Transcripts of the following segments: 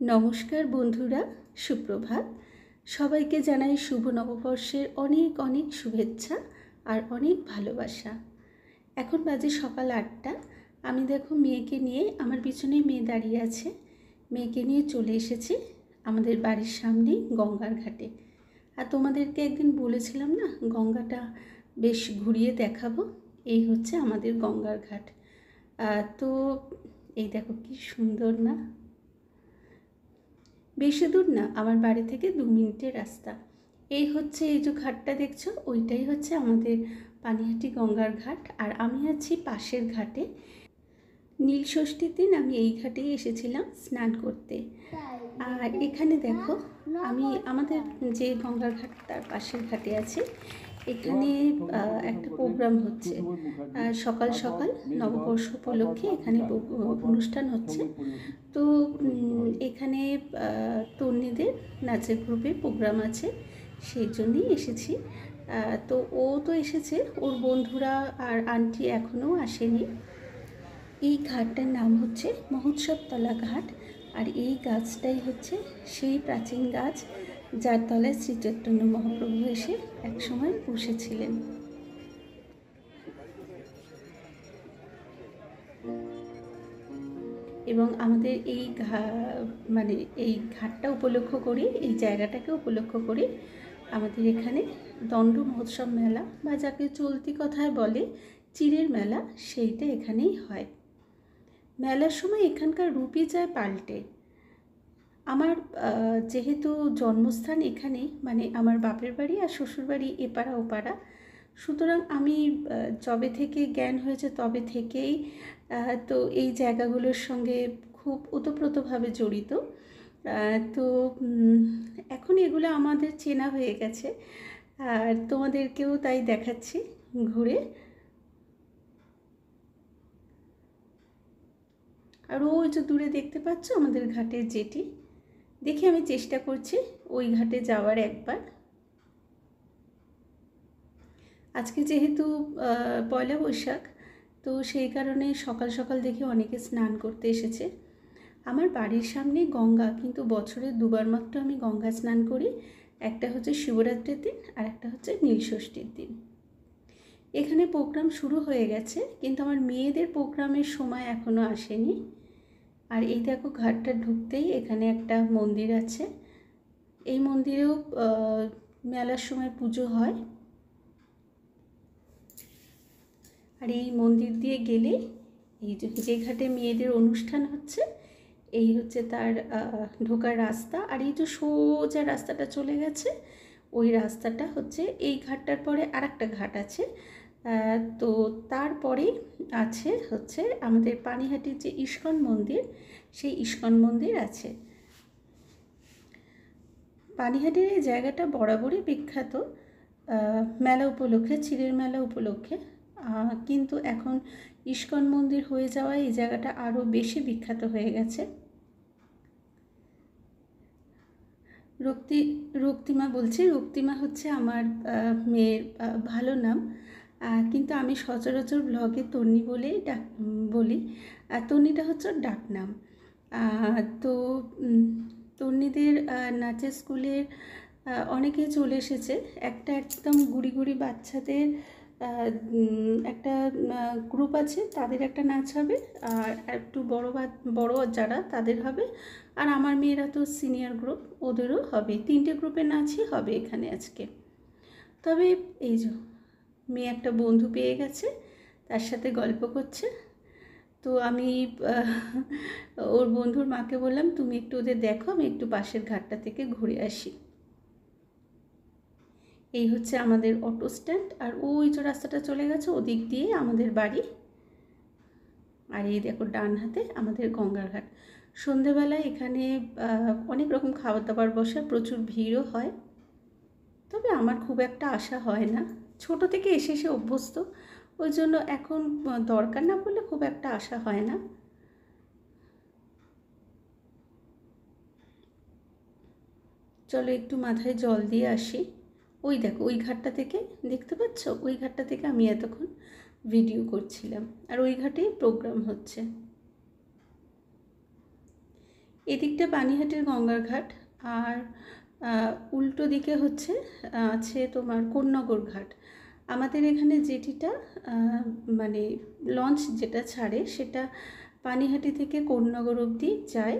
নমস্কার বন্ধুরা, সুপ্রভাত। সবাইকে জানাই শুভ নববর্ষের অনেক অনেক শুভেচ্ছা আর অনেক ভালোবাসা। এখন বাজে সকাল 8টা। আমি দেখো মেয়েকে নিয়ে, আমার পিছনে মেয়ে দাঁড়িয়ে আছে, মেয়েকে নিয়ে চলে এসেছি আমাদের বাড়ির সামনেই গঙ্গার ঘাটে। আর তোমাদেরকে একদিন বলেছিলাম না, গঙ্গাটা বেশ ঘুরিয়ে দেখাবো। এই হচ্ছে আমাদের গঙ্গার ঘাট। তো এই দেখো কি সুন্দর না, বেশি দূর না, আমার বাড়ি থেকে 2 মিনিটের রাস্তা। এই হচ্ছে, এই যে ঘাটটা দেখছো, ওইটাই হচ্ছে আমাদের পানিহাটি গঙ্গার ঘাট। আর আমি আছি পাশের ঘাটে। নীল ষষ্ঠীর দিন আমি এই ঘাটেই এসেছিলাম স্নান করতে। আর এখানে দেখো, আমি আমাদের যে গঙ্গার ঘাট তার পাশের ঘাটে আছি। এখানে একটা প্রোগ্রাম হচ্ছে, সকাল সকাল নববর্ষ উপলক্ষে এখানে অনুষ্ঠান হচ্ছে। তো এখানে তন্নিদের নাচের গ্রুপে প্রোগ্রাম আছে, সেই জন্যই এসেছি। তো ও তো এসেছে, ওর বন্ধুরা আর আন্টি এখনও আসেনি। এই ঘাটটার নাম হচ্ছে মহোৎসবতলা ঘাট। আর এই গাছটাই হচ্ছে সেই প্রাচীন গাছ যার তলায় শ্রী চৈতন্য মহাপ্রভু এসে একসময় বসেছিলেন। এবং আমাদের এই মানে এই ঘাটটা উপলক্ষ করে, এই জায়গাটাকে উপলক্ষ করে আমাদের এখানে দণ্ড মহোৎসব মেলা, বা যাকে চলতি কথায় বলে চিড়ের মেলা, সেইটা এখানেই হয়। মেলার সময় এখানকার রূপই যায় পাল্টে। আমার যেহেতু জন্মস্থান এখানেই, মানে আমার বাপের বাড়ি আর শ্বশুর বাড়ি এপাড়া ওপাড়া, সুতরাং আমি যবে থেকে জ্ঞান হয়েছে তবে থেকেই তো এই জায়গাগুলোর সঙ্গে খুব ওতপ্রোতভাবে জড়িত। তো এখন এগুলো আমাদের চেনা হয়ে গেছে, আর তোমাদেরকেও তাই দেখাচ্ছি ঘুরে। আর ওই যে দূরে দেখতে পাচ্ছ আমাদের ঘাটের জেটি, দেখি আমি চেষ্টা করছি ওই ঘাটে যাওয়ার একবার। আজকে যেহেতু পয়লা বৈশাখ, তো সেই কারণে সকাল সকাল দেখি অনেকে স্নান করতে এসেছে। আমার বাড়ির সামনে গঙ্গা, কিন্তু বছরে 2বার মাত্র আমি গঙ্গা স্নান করি। একটা হচ্ছে শিবরাত্রির দিন, আর একটা হচ্ছে নীলষষ্ঠীর দিন। এখানে প্রোগ্রাম শুরু হয়ে গেছে, কিন্তু আমার মেয়েদের প্রোগ্রামের সময় এখনও আসেনি। আর এই দেখো, ঘাটটা ঢুকতেই এখানে একটা মন্দির আছে। এই মন্দিরেও মেলার সময় পুজো হয়। আর এই মন্দির দিয়ে গেলে এই যে ঘাটে মেয়েদের অনুষ্ঠান হচ্ছে, এই হচ্ছে তার ঢোকার রাস্তা। আর এই যে সোজা রাস্তাটা চলে গেছে, ওই রাস্তাটা হচ্ছে এই ঘাটটার পরে আর একটা ঘাট আছে। তো তারপরে আছে হচ্ছে আমাদের পানিহাটির যে ইস্কন মন্দির, সেই ইস্কন মন্দির আছে। পানিহাটির এই জায়গাটা বরাবরই বিখ্যাত মেলা উপলক্ষে, চিড়ের মেলা উপলক্ষে। কিন্তু এখন ইস্কন মন্দির হয়ে যাওয়ায় এই জায়গাটা আরও বেশি বিখ্যাত হয়ে গেছে। রক্তিমা বলছি। রক্তিমা হচ্ছে আমার মেয়ের ভালো নাম, কিন্তু আমি সচরাচর ব্লগে তন্নি বলেই বলি। তন্নিটা হচ্ছে ডাক নাম। তো তন্নিদের নাচের স্কুলের অনেকেই চলে এসেছে। একটা একদম গুড়ি গুড়ি বাচ্চাদের একটা গ্রুপ আছে, তাদের একটা নাচ হবে। আর একটু বড় যারা, তাদের হবে। আর আমার মেয়েরা তো সিনিয়র গ্রুপ, ওদেরও হবে। 3টে গ্রুপের নাচই হবে এখানে আজকে। তবে এই যে মেয়ে একটা বন্ধু পেয়ে গেছে, তার সাথে গল্প করছে। তো আমি ওর বন্ধুর মাকে বললাম, তুমি একটু ওদের দেখো, আমি একটু পাশের ঘাটটা থেকে ঘুরে আসি। এই হচ্ছে আমাদের অটো স্ট্যান্ড, আর ওই যে রাস্তাটা চলে গেছে ওদিক দিয়ে আমাদের বাড়ি। আর এই দেখো ডান হাতে আমাদের গঙ্গার ঘাট। সন্ধেবেলায় এখানে অনেক রকম খাবার দাবার বসে, প্রচুর ভিড়ও হয়। তবে আমার খুব একটা আশা হয় না, ছোট থেকে এসে এসে অভ্যস্ত, ওই জন্য এখন দরকার না বললে খুব একটা আশা হয় না। চলো একটু মাথায় জল দিয়ে আসি। ওই দেখো, ওই ঘাটটা থেকে দেখতে পাচ্ছ, ওই ঘাটটা থেকে আমি এতক্ষণ ভিডিও করছিলাম, আর ওই ঘাটেই প্রোগ্রাম হচ্ছে। এদিকটা পানিহাটির গঙ্গার ঘাট, আর উল্টো দিকে হচ্ছে আছে তোমার কোন্নগর ঘাট। আমাদের এখানে জেটিটা মানে লঞ্চ যেটা ছাড়ে সেটা পানিহাটি থেকে কোন্নগর অবধি যায়।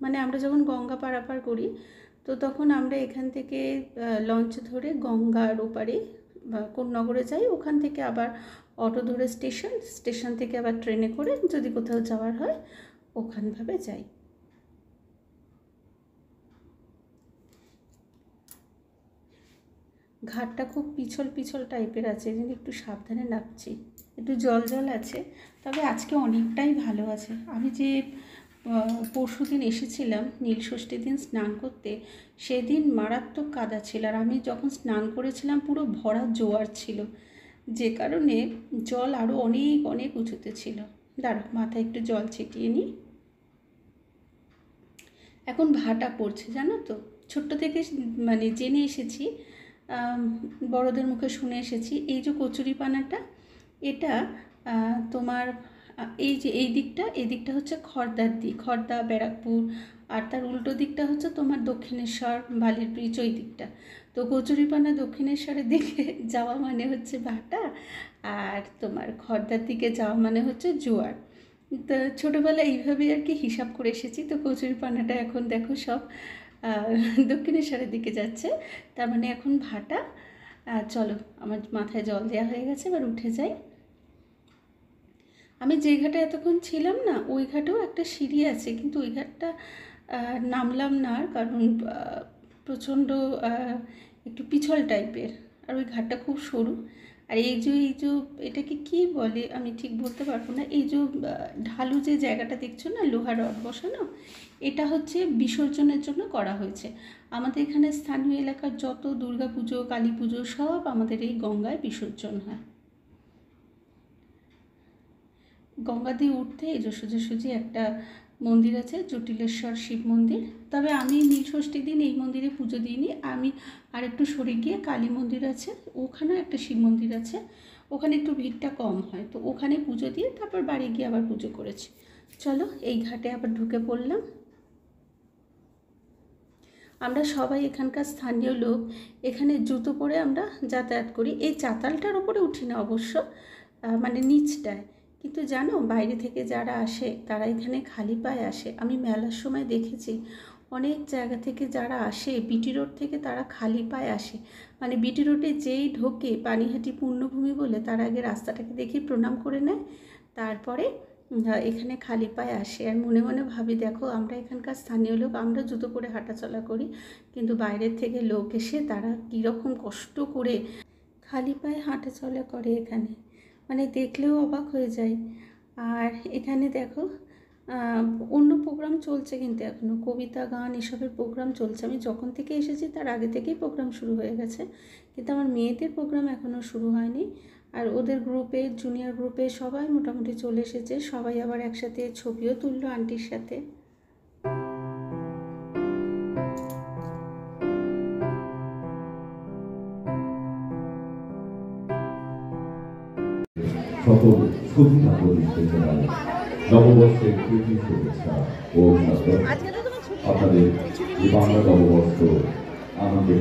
মানে আমরা যখন গঙ্গা পারাপার করি তো তখন আমরা এখান থেকে লঞ্চ ধরে গঙ্গার ওপারে কোন্নগরে যাই, ওখান থেকে আবার অটো ধরে স্টেশন থেকে আবার ট্রেনে করে যদি কোথাও যাওয়ার হয় ওখানভাবে যাই। ঘাটটা খুব পিছল পিছল টাইপের আছে, যেন একটু সাবধানে নামছি, একটু জল জল আছে, তবে আজকে অনেকটাই ভালো আছে। আমি যে পরশু দিন এসেছিলাম নীলষষ্ঠীর দিন স্নান করতে, সেদিন মারাত্মক কাদা ছিল, আর আমি যখন স্নান করেছিলাম পুরো ভরা জোয়ার ছিল, যে কারণে জল আরও অনেক অনেক উঁচুতে ছিল। দাঁড়াও মাথায় একটু জল ছিটিয়ে নিই। এখন ভাটা পড়ছে জানো তো, ছোট্ট থেকে মানে জেনে এসেছি, বড়দের মুখে শুনে এসেছি, এই যে কচুরিপানাটা এটা তোমার এই যে এই দিকটা হচ্ছে খড়দার দিক, খড়দা ব্যারাকপুর, আর তার উল্টো দিকটা হচ্ছে তোমার দক্ষিণেশ্বর বালির ব্রিজ ওই দিকটা। তো কচুরিপানা দক্ষিণেশ্বরের দিকে যাওয়া মানে হচ্ছে ভাটা, আর তোমার খড়দার দিকে যাওয়া মানে হচ্ছে জোয়ার। তো ছোটোবেলায় এইভাবেই আর কি হিসাব করে এসেছি। তো কচুরিপানাটা এখন দেখো সব দক্ষিণেশ্বরের দিকে যাচ্ছে, তার মানে এখন ভাটা। চলো আমার মাথায় জল দেওয়া হয়ে গেছে, এবার উঠে যাই। আমি যে ঘাটে এতক্ষণ ছিলাম না ওই ঘাটেও একটা সিঁড়ি আছে, কিন্তু ওই ঘাটটা নামলাম না, কারণ প্রচণ্ড একটু পিছল টাইপের, আর ওই ঘাটটা খুব সরু। আর এই যে এটাকে কি বলে আমি ঠিক বলতে পারবো না, এই যে ঢালু যে জায়গাটা দেখছো না লোহার রড বসানো, এটা হচ্ছে বিসর্জনের জন্য করা হয়েছে। আমাদের এখানে স্থানীয় এলাকার যত দুর্গা পুজো কালী পুজো সব আমাদের এই গঙ্গায় বিসর্জন হয়। গঙ্গা দিয়ে উঠতে এই যে সোজাসুজি একটা মন্দির আছে, জটিলেশ্বর শিব মন্দির। তবে আমি নীলষষ্ঠী দিন এই মন্দিরে পুজো দিইনি, আমি আর একটু সরে গিয়ে কালী মন্দির আছে, ওখানেও একটা শিব মন্দির আছে, ওখানে একটু ভিড়টা কম হয়, তো ওখানে পুজো দিয়ে তারপর বাড়ি গিয়ে আবার পুজো করেছি। চলো এই ঘাটে আবার ঢুকে পড়লাম। আমরা সবাই এখানকার স্থানীয় লোক, এখানে জুতো পরে আমরা যাতায়াত করি। এই চাতালটার ওপরে উঠি না অবশ্য, মানে নিচটায়। কিন্তু জানো বাইরে থেকে যারা আসে তারা এখানে খালি পায়ে আসে। আমি মেলার সময় দেখেছি অনেক জায়গা থেকে যারা আসে, বিটি রোড থেকে তারা খালি পায়ে আসে। মানে বিটি রোডে যেই ঢোকে পানিহাটি পূর্ণভূমি বলে, তার আগে রাস্তাটাকে দেখি প্রণাম করে নেয়, তারপরে এখানে খালি পায়ে আসে। আর মনে মনে ভাবি দেখো আমরা এখানকার স্থানীয় লোক, আমরা জুতো পরে হাঁটাচলা করি, কিন্তু বাইরের থেকে লোক এসে তারা কীরকম কষ্ট করে খালি পায়ে হাঁটাচলা করে এখানে, মানে দেখলেও অবাক হয়ে যায়। আর এখানে দেখো অন্য প্রোগ্রাম চলছে, কিন্তু এখনও কবিতা গান এসবের প্রোগ্রাম চলছে। আমি যখন থেকে এসেছি তার আগে থেকেই প্রোগ্রাম শুরু হয়ে গেছে, কিন্তু আমার মেয়েদের প্রোগ্রাম এখনও শুরু হয়নি। আর ওদের গ্রুপে জুনিয়র গ্রুপে সবাই মোটামুটি চলে এসেছে, সবাই আবার একসাথে ছবিও তুললো আন্টির সাথে। সকল সুধী নাগরিকদের জানাই নববর্ষের প্রীতি শুভেচ্ছা ও অভিনন্দন। আপনাদের এই বাংলা নববর্ষ আনন্দে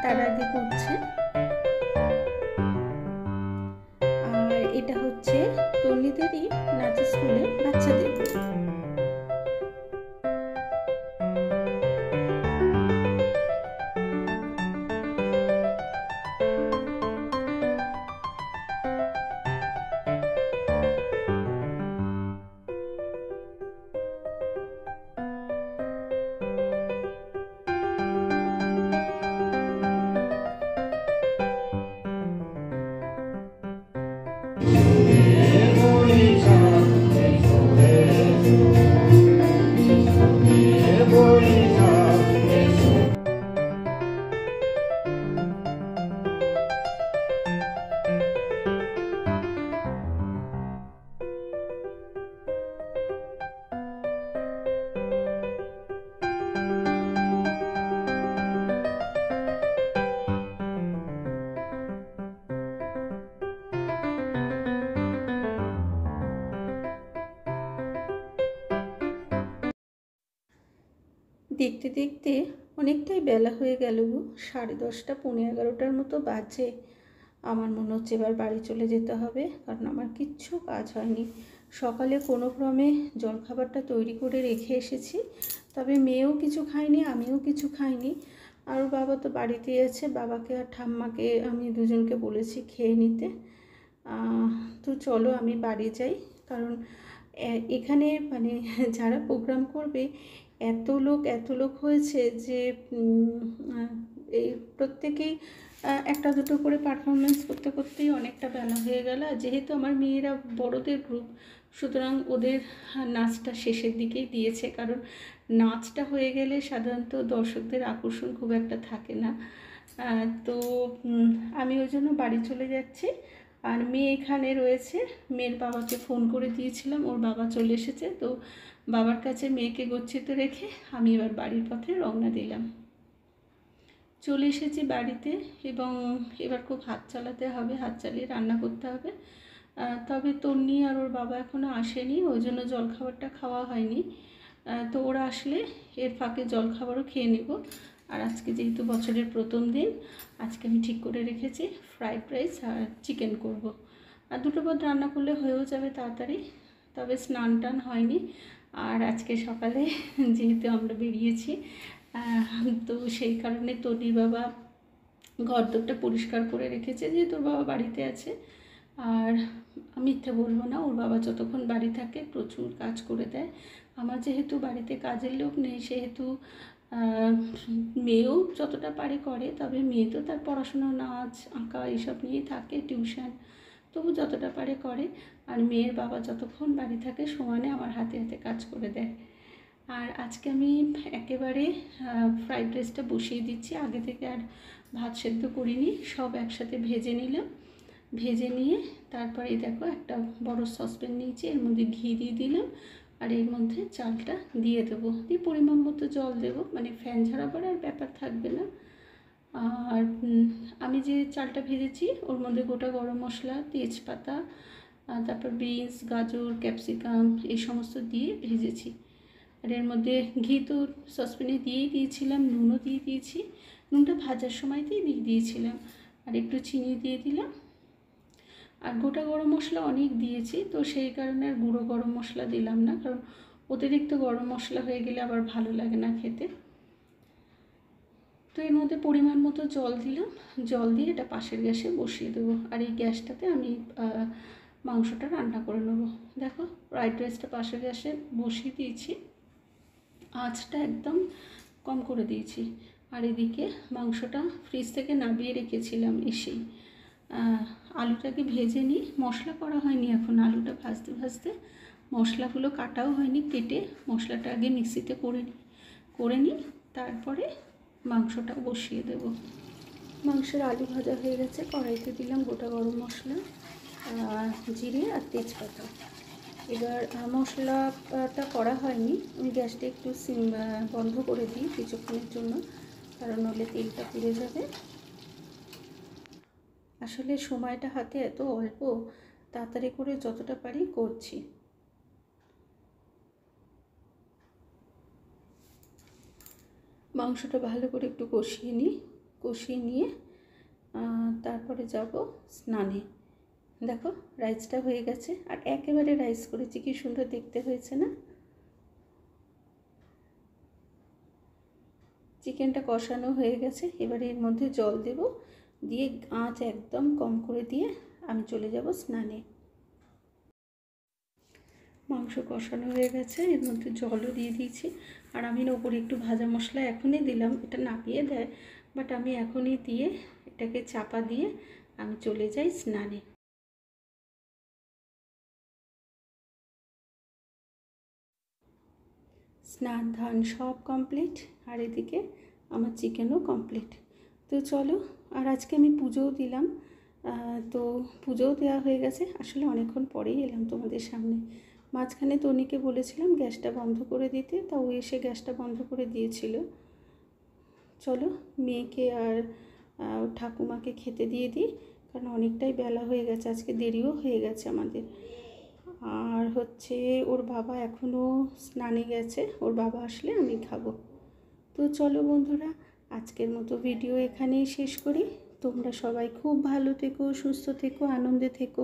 তার আগে করছে। আর এটা হচ্ছে তন্নিদেরই নাচের স্কুলে বাচ্চাদের গ্রুপ। দেখতে দেখতে অনেকটাই বেলা হয়ে গেল গো, 10:30 11:15 মতো বাজে। আমার মনে হচ্ছে এবার বাড়ি চলে যেতে হবে, কারণ আমার কিচ্ছু কাজ হয়নি। সকালে কোনো ক্রমে জলখাবারটা তৈরি করে রেখে এসেছি, তবে মেয়েও কিছু খায়নি, আমিও কিছু খাইনি। আর বাবা তো বাড়িতেই আছে, বাবাকে আর ঠাম্মাকে আমি দুজনকে বলেছি খেয়ে নিতে। তো চলো আমি বাড়ি যাই, কারণ এখানে মানে যারা প্রোগ্রাম করবে এত লোক হয়েছে যে এই প্রত্যেকেই একটা দুটো করে পারফরমেন্স করতে করতেই অনেকটা বেলা হয়ে গেল। আর যেহেতু আমার মেয়েরা বড়দের গ্রুপ, সুতরাং ওদের নাচটা শেষের দিকেই দিয়েছে, কারণ নাচটা হয়ে গেলে সাধারণত দর্শকদের আকর্ষণ খুব একটা থাকে না। তো আমি ওই জন্য বাড়ি চলে যাচ্ছি। আর মেয়ে এখানে রয়েছে, মেয়ের বাবাকে ফোন করে দিয়েছিলাম, ওর বাবা চলে এসেছে। তো বাবার কাছে মেয়েকে গচ্ছিত রেখে আমি এবার বাড়ির পথে রওনা দিলাম। চলে এসেছি বাড়িতে, এবং এবার খুব হাত চালাতে হবে, হাত চালিয়ে রান্না করতে হবে। তবে তন্নি আর ওর বাবা এখনও আসেনি, ওই জন্য জলখাবারটা খাওয়া হয়নি। তো ওরা আসলে এর ফাঁকে জলখাবারও খেয়ে নেব। আর আজকে যেহেতু বছরের প্রথম দিন, আজকে আমি ঠিক করে রেখেছি ফ্রাইড রাইস আর চিকেন করব। আর দুটো পদ রান্না করলে হয়েও যাবে তাড়াতাড়ি। তবে স্নান টান হয়নি। আর আজকে সকালে যেহেতু আমরা বেরিয়েছি, তো সেই কারণে তনির বাবা ঘরদোরটা পরিষ্কার করে রেখেছে, যেহেতু ওর বাবা বাড়িতে আছে। আর মিথ্যে বলবো না, ওর বাবা যতক্ষণ বাড়ি থাকে প্রচুর কাজ করে দেয়। আমার যেহেতু বাড়িতে কাজের লোক নেই, সেহেতু মেয়েও যতটা পারে করে, তবে মেয়ে তো তার পড়াশোনা, নাচ, আঁকা এইসব নিয়েই থাকে, টিউশন, তবু যতটা পারে করে। আর মেয়ের বাবা যতক্ষণ বাড়ি থাকে সমানে আমার হাতে হাতে কাজ করে দেয়। আর আজকে আমি একেবারে ফ্রাইড রাইসটা বসিয়ে দিচ্ছি, আগে থেকে আর ভাত সেদ্ধ করিনি, সব একসাথে ভেজে নিলাম। ভেজে নিয়ে তারপরে দেখো একটা বড় সসপ্যান নিয়েছি, এর মধ্যে ঘি দিয়ে দিলাম, আর এর মধ্যে চালটা দিয়ে দেবো, দিয়ে পরিমাণ মতো জল দেবো, মানে ফ্যান ঝরাবার আর ব্যাপার থাকবে না। আর আমি যে চালটা ভেজেছি ওর মধ্যে গোটা গরম মশলা, তেজপাতা, তারপর বিনস, গাজর, ক্যাপসিকাম এই সমস্ত দিয়ে ভেজেছি। আর এর মধ্যে ঘি তো সসপ্যানে দিয়েই দিয়েছিলাম, নুনও দিয়ে দিয়েছি, নুনটা ভাজার সময়তেই দিয়ে দিয়েছিলাম, আর একটু চিনি দিয়ে দিলাম। আর গোটা গরম মশলা অনেক দিয়েছি, তো সেই কারণে আর গুঁড়ো গরম মশলা দিলাম না, কারণ অতিরিক্ত গরম মশলা হয়ে গেলে আবার ভালো লাগে না খেতে। তো এর মধ্যে পরিমাণ মতো জল দিলাম, জল দিয়ে এটা পাশের গ্যাসে বসিয়ে দেবো। আর এই গ্যাসটাতে আমি মাংসটা রান্না করে নেবো। দেখো ফ্রাইড রাইসটা পাশের গ্যাসে বসিয়ে দিয়েছি, আঁচটা একদম কম করে দিয়েছি। আর এদিকে মাংসটা ফ্রিজ থেকে নামিয়ে রেখেছিলাম এসেই। আলুটাকে ভেজে নিই, মশলা করা হয়নি এখন, আলুটা ভাজতে ভাজতে মশলাগুলো কাটাও হয়নি, কেটে মশলাটা আগে মিক্সিতে করে নিই, তারপরে মাংসটাও বসিয়ে দেব। মাংসের আলু ভাজা হয়ে গেছে, কড়াইতে দিলাম গোটা গরম মশলা, জিরে আর তেজপাতা। এবার মশলাটা করা হয়নি, আমি গ্যাসটা একটু বন্ধ করে দিই কিছুক্ষণের জন্য, কারণ নইলে তেলটা পুড়ে যাবে। আসলে সময়টা হাতে এত অল্প, তাড়াতাড়ি করে যতটা পারি করছি। মাংসটা ভালো করে একটু কষিয়ে নিয়ে তারপরে যাব স্নানে। দেখো রাইসটা হয়ে গেছে, আর একেবারে রাইস করেছি, কি সুন্দর দেখতে হয়েছে না? চিকেনটা কষানো হয়ে গেছে, এবারে এর মধ্যে জল দেব, দিয়ে আঁচ একদম কম করে দিয়ে আমি চলে যাব স্নানে। মাংস কষানো হয়ে গেছে, এর মধ্যে জলও দিয়ে দিয়েছি। আর আমি ওপরে একটু ভাজা মশলা এখনই দিলাম, এটা নাপিয়ে দেয়, বাট আমি এখনই দিয়ে এটাকে চাপা দিয়ে আমি চলে যাই স্নানে। স্নান ধান সব কমপ্লিট, আর এদিকে আমার চিকেনও কমপ্লিট। তো চলো, আর আজকে আমি পুজোও দিলাম, তো পুজোও দেওয়া হয়ে গেছে। আসলে অনেকক্ষণ পরেই এলাম তোমাদের সামনে, মাঝখানে তনিকে বলেছিলাম গ্যাসটা বন্ধ করে দিতে, তা ও এসে গ্যাসটা বন্ধ করে দিয়েছিল। চলো মেয়েকে আর ঠাকুমাকে খেতে দিয়ে দিই, কারণ অনেকটাই বেলা হয়ে গেছে, আজকে দেরিও হয়ে গেছে আমাদের। আর ওর বাবা এখনও স্নানে গেছে, ওর বাবা আসলে আমি খাবো। তো চলো বন্ধুরা, আজকের মতো ভিডিও এখানেই শেষ করি। তোমরা সবাই খুব ভালো থেকো, সুস্থ থেকো, আনন্দে থেকো।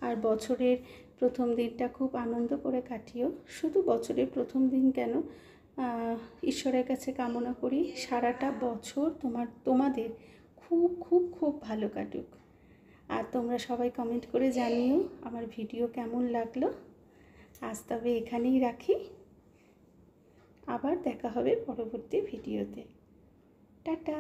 আর বছরের প্রথম দিনটা খুব আনন্দ করে কাটিও। শুধু বছরের প্রথম দিন কেন, ঈশ্বরের কাছে কামনা করি সারাটা বছর তোমাদের খুব খুব খুব ভালো কাটুক। আর তোমরা সবাই কমেন্ট করে জানিও আমার ভিডিও কেমন লাগলো। আজ তবে এখানেই রাখি, আবার দেখা হবে পরবর্তী ভিডিওতে। টাটা।